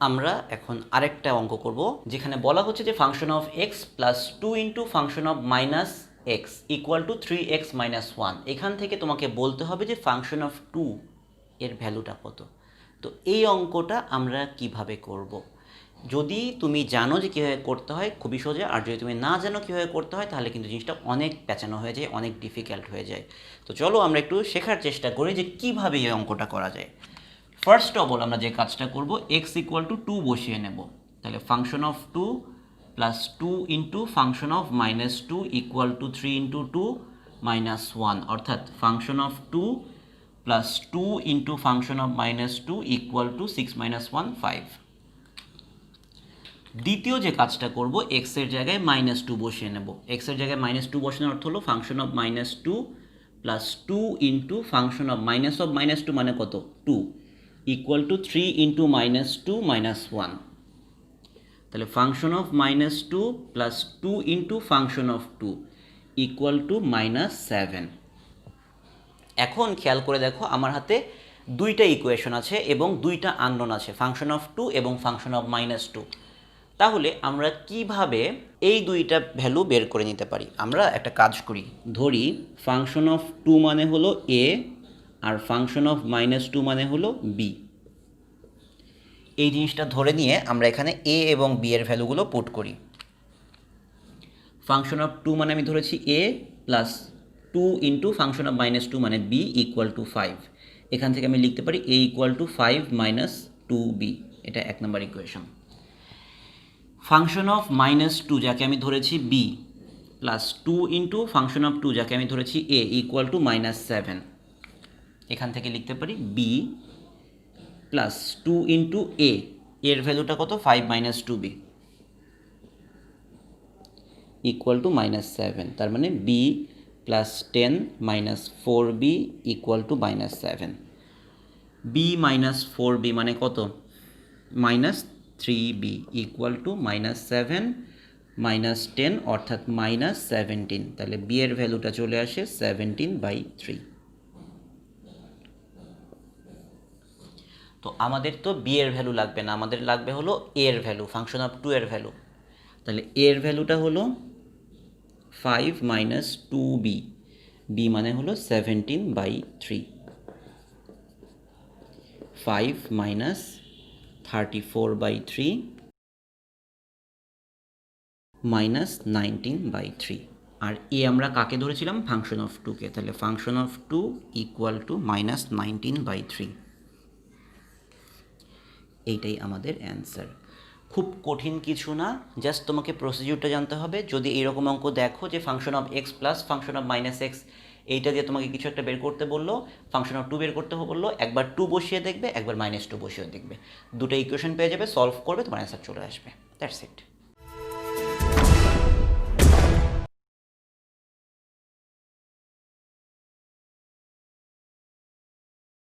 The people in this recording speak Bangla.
আমরা এখন আরেকটা অঙ্ক করব, যেখানে বলা হচ্ছে যে function of x plus 2 into function of minus x equal to 3x minus 1। এখান থেকে তোমাকে বলতে হবে যে ফাংশন অফ 2 এর ভ্যালুটা কত। তো এই অঙ্কটা আমরা কিভাবে করব? যদি তুমি জানো যে কীভাবে করতে হয় খুবই সোজা, আর যদি তুমি না জানো কীভাবে করতে হয় তাহলে কিন্তু জিনিসটা অনেক প্যাঁচানো হয়ে যায়, অনেক ডিফিকাল্ট হয়ে যায়। তো চলো আমরা একটু শেখার চেষ্টা করি যে কীভাবে এই অঙ্কটা করা যায়। ফার্স্ট অফ অল আমরা যে কাজটা করব, এক্স ইকুয়াল টু 2 বসিয়ে নেব। তাহলে function of 2 plus 2 into function of minus 2 equal two 3 into 2 minus 1, অর্থাৎ function of 2 plus 2 into function of minus 2 equal two 6 minus 1 5। দ্বিতীয় যে কাজটা করব, এক্সের জায়গায় মাইনাস 2 বসিয়ে নেব। এক্সের জায়গায় মাইনাস 2 বসানোর অর্থ হলো function of minus 2 plus 2 into function of minus 2 মানে কত 2 equal two 3 into minus 2 minus 1। তাহলে function of minus 2 plus 2 into function of 2 equal to minus 7। এখন খেয়াল করে দেখো, আমার হাতে দুইটা ইকুয়েশন আছে এবং দুইটা আননোন আছে, ফাংশন অফ 2 এবং ফাংশন অফ মাইনাস 2। তাহলে আমরা কিভাবে এই দুইটা ভ্যালু বের করে নিতে পারি? আমরা একটা কাজ করি, ধরি ফাংশন অফ 2 মানে হলো এ আর ফাংশন অফ মাইনাস 2 মানে হলো বি। এই জিনিসটা ধরে নিয়ে আমরা এখানে এ এবং বি এর ভ্যালুগুলো পুট করি। ফাংশন অফ 2 মানে আমি ধরেছি A plus 2 into function of minus 2 মানে বি ইকুয়াল টু 5। এখান থেকে আমি লিখতে পারি এ ইকুয়াল টু 5 মাইনাস 2b, এটা 1 নম্বর ইকুয়েশন। ফাংশন অফ মাইনাস 2 যাকে আমি ধরেছি B plus 2 into function of 2 যাকে আমি ধরেছি এ ইকুয়াল টু মাইনাস 7। এখান থেকে লিখতে পারি বি প্লাস 2 ইন্টু এ, এর ভ্যালুটা কত 5 minus 2b equal to minus 7। তার মানে B plus 10 minus 4b equal to minus 7। B minus 4b মানে কত minus 3b equal to minus 7 minus 10 অর্থাৎ মাইনাস 17। তাহলে বি এর ভ্যালুটা চলে আসে 17/3। তো আমাদের তো বি এর ভ্যালু লাগবে না, আমাদের লাগবে হলো এ এর ভ্যালু, ফাংশন অফ 2 এর ভ্যালু। তাহলে এ এর ভ্যালুটা হলো 5 মাইনাস 2b, বি মানে হলো 17/3। 5 মাইনাস 34/3 মাইনাস 19/3। আর এ আমরা কাকে ধরেছিলাম? ফাংশন অফ 2কে। তাহলে function of 2 equal to minus 19/3। এইটাই আমাদের অ্যান্সার। খুব কঠিন কিছু না, জাস্ট তোমাকে প্রসিডিউরটা জানতে হবে। যদি এইরকম অঙ্ক দেখো যে function of x plus function of minus x, এইটা দিয়ে তোমাকে কিছু একটা বের করতে বললো, ফাংশন অফ 2 বের করতে বললো, একবার 2 বসিয়ে দেখবে, একবার মাইনাস 2 বসিয়ে দেখবে, দুটো ইকুয়েশন পেয়ে যাবে, সলভ করবে, তোমার অ্যান্সার চলে আসবে। That's it.